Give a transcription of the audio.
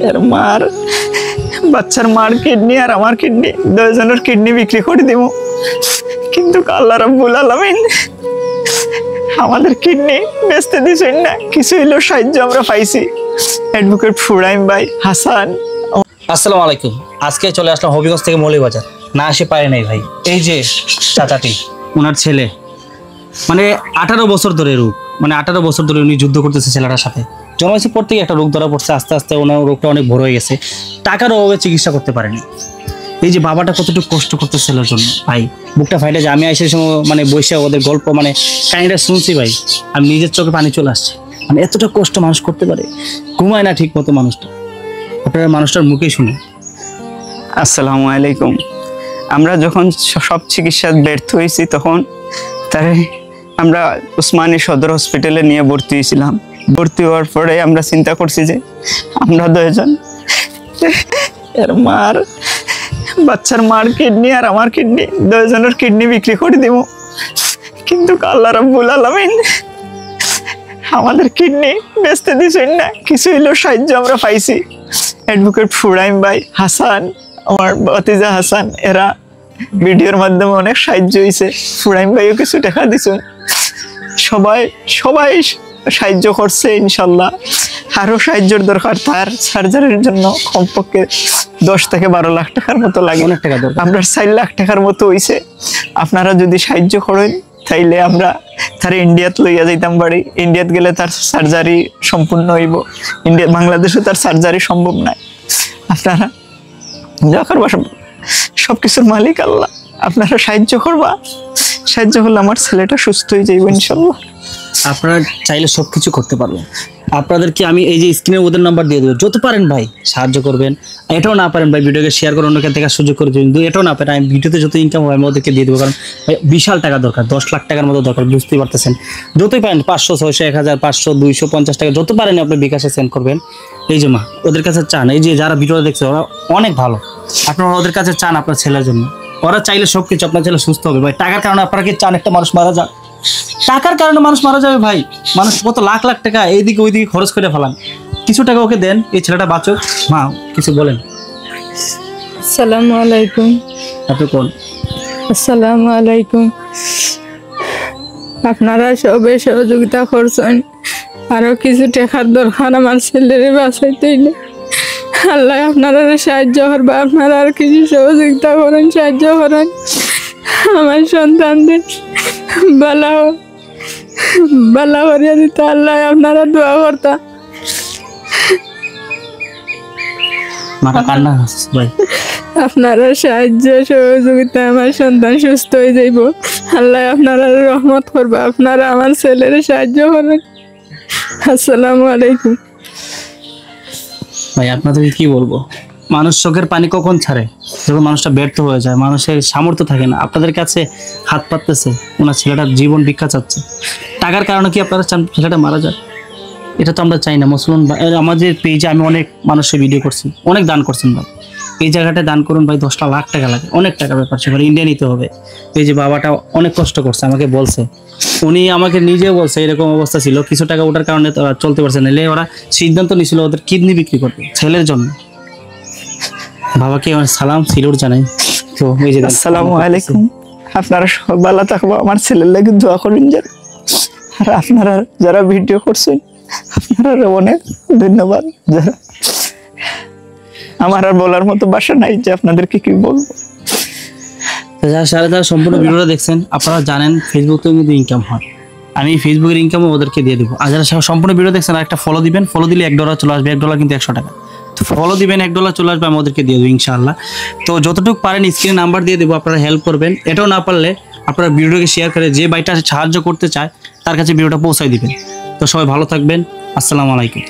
এর মার বাচ্চার মার কিডনি আর আমার কিডনি দুজনের কিডনি বিক্রি করে দিব, কিন্তু আল্লাহ রাব্বুল আলামিন আমাদের কিডনি বেচতে দিছেন না। কিছু হইলেও সাহায্য আমরা পাইছি। অ্যাডভোকেট ফুরাইম ভাই, হাসান। আসসালামু আলাইকুম। আজকে চলে আসলাম হবিগঞ্জ থেকে মৌলভীবাজার। না আসে পারে নাই ভাই। এই যে চাচাটি, ওনার ছেলে, মানে 18 বছর ধরে রোগ, মানে 18 বছর ধরে উনি যুদ্ধ করতেছে ছেলেটার সাথে। জন্মাইছে পর থেকে একটা রোগ ধরা পড়ছে, আস্তে আস্তে ওনার রোগটা অনেক বড় হয়ে গেছে, টাকার অভাবে চিকিৎসা করতে পারেনি। এই যে বাবাটা কতটুকু কষ্ট করতে ছেলের জন্য ভাই, বুকটা ফাইটে যায়। আমি আইসে সময় মানে বসে ওদের গল্প মানে কাহিনীটা শুনছি ভাই, আমি নিজের চোখে পানি চলে আসছে। মানে এতটা কষ্ট মানুষ করতে পারে, ঘুমায় না ঠিক মতো মানুষটা। আপনারা মানুষটার মুখেই শুনে। আসসালামু আলাইকুম। আমরা যখন সব চিকিৎসা ব্যর্থ হয়েছি তখন তারে আমরা উসমানী সদর হসপিটালে নিয়ে ভর্তি হয়েছিলাম। ভর্তি হওয়ার পরে আমরা চিন্তা করছি যে আমরা দুজন, এর মার বাচ্চার মার কিডনি আর আমার কিডনি দুজনের কিডনি বিক্রি করে দিব, কিন্তু আল্লাহ রাব্বুল আলামিন আমাদের কিডনি বেচতে দিছেন না। কিছু হইলেও সাহায্য আমরা পাইছি। অ্যাডভোকেট ফুরাইম ভাই, হাসান, আমার ভাতিজা হাসান, এরা ভিডিওর মাধ্যমে অনেক সাহায্য হয়েছে। ফুরাইম ভাইও কিছু টাকা দিছেন। সবাই সাহায্য করছে। ইনশাল্লাহ আরো সাহায্যের দরকার। তার সার্জারির জন্য কমপক্ষে 10 থেকে 12 লাখ টাকার মতো লাগে। অনেক টাকা দরকার। আমরা 4 লাখ টাকার মতো হয়েছে। আপনারা যদি সাহায্য করেন তাইলে আমরা তার ইন্ডিয়াত লইয়া যাইতাম পারি। ইন্ডিয়াত গেলে তার সার্জারি সম্পূর্ণ হইব। বাংলাদেশে তার সার্জারি সম্ভব নাই। আপনারা যা করবা সবকিছুর মালিক আল্লাহ। আপনারা সাহায্য করবা, সাহায্য করলে আমার ছেলেটা সুস্থ হয়ে যাইব ইনশাল্লাহ। আপনারা চাইলে সবকিছু করতে পারবেন। আপনাদেরকে আমি এই যে স্ক্রিনে ওদের নাম্বার দিয়ে দেবো, যত পারেন ভাই সাহায্য করবেন। এটাও না পারেন ভাই ভিডিওকে শেয়ার করে অন্যকে দেখার সুযোগ করে দেবেন। এটাও না পারেন আমি ভিডিওতে যত ইনকাম হয় আমি ওদেরকে দিয়ে দেবো, কারণ বিশাল টাকা দরকার, 10 লাখ টাকার মতো দরকার, বুঝতেই পারতেছেন। যতই পারেন 500, 600, 1000, 500, 250 টাকা যত পারেন আপনি বিকাশে সেন্ড করবেন। এই যে মা ওদের কাছে চান, এই যে যারা ভিডিওটা দেখছে ওরা অনেক ভালো, আপনারা ওদের কাছে চান আপনার ছেলের জন্য। ওরা চাইলে সবকিছু, আপনার ছেলে সুস্থ হবে ভাই। টাকার কারণে আপনারা কি চান একটা মানুষ মারা যাক? টাকার কারণে মানুষ মারা যাবে ভাই। মানুষ কত লাখ লাখ টাকা এইদিকে ওইদিকে খরচ করে ফেলান। কিছু টাকা ওকে দেন, এই ছেলেটা বাঁচুক। মা কিছু বলেন। আসসালামু আলাইকুম। আপনি কোন? আসসালামু আলাইকুম। আপনারা সবে সহযোগিতা করছেন, আরো কিছু টাকার দরকার আমার ছেলের বাঁচাইতে। আল্লাহ আপনারা সাহায্য করবে। আপনারা আর কিছু সহযোগিতা করেন, সাহায্য করেন আমার সন্তানদের বালা করিয়া দিতে। আল্লাহ আপনারা দোয়া করতা। আপনারা সাহায্য সহযোগিতা আমার সন্তান সুস্থ হয়ে যাইব। আল্লাহ আপনারা রহমত করবে। আপনারা আমার ছেলের সাহায্য করেন। আসসালামু আলাইকুম। ভাই আপনাদেরকে কি বলবো, মানুষ চোখের পানি কখন ছাড়ে? যখন মানুষটা ব্যর্থ হয়ে যায়, মানুষের সামর্থ্য থাকে না। আপনাদের কাছে হাত পাততেছে, ওনার ছেলেটার জীবন ভিক্ষা চাচ্ছে। টাকার কারণে কি আপনারা চান ছেলেটা মারা যায়? এটা তো আমরা চাই না। মুসলমান আমাদের পেজে আমি অনেক মানুষের ভিডিও করছি, অনেক দান করছেন ভাই। এই জায়গাটায় দান করুন ভাই, 10 লাখ টাকা লাগে, অনেক টাকা ব্যাপার। সেখানে ইন্ডিয়া নিতে হবে। এই যে বাবাটা অনেক কষ্ট করছে, আমাকে বলছে, উনি আমাকে নিজে বলছে এরকম অবস্থা ছিল, কিছু টাকা ওঠার কারণে চলতে পারছে না। ওরা সিদ্ধান্ত নিয়েছিল ওদের কিডনি বিক্রি করবে ছেলের জন্য। বাবাকে আমার সালাম সিলুট জানাই। তো এই যে আসসালামু আলাইকুম। আপনারা সব ভালো থাকবো, আমার ছেলের লাগে দোয়া করুন। আর আপনারা যারা ভিডিও করছেন আপনারা অনেক ধন্যবাদ। যারা আমার আর বলার মতো ভাষা নাই যে আপনাদেরকে কি বলবো। যারা সম্পূর্ণ ভিডিওটা দেখছেন আপনারা জানেন ফেসবুকে কিন্তু ইনকাম হয়। আমি ফেসবুকের ইনকামও ওদেরকে দিয়ে দেবো। আর যারা সম্পূর্ণ ভিডিও দেখছেন একটা ফলো দিবেন, ফলো দিলে $1 চলে আসবে। $1 কিন্তু 100 টাকা। তো ফলো দিবেন, $1 চলে আসবে, আমি ওদেরকে দিয়ে দেবো ইনশাআল্লাহ। তো যতটুকু পারেন স্ক্রিনে নাম্বার দিয়ে দেবো, আপনারা হেল্প করবেন। এটাও না পারলে আপনারা ভিডিওকে শেয়ার করে যে ভাইটা সাহায্য করতে চায় তার কাছে ভিডিওটা পৌঁছায় দিবেন। তো সবাই ভালো থাকবেন। আসসালামু আলাইকুম।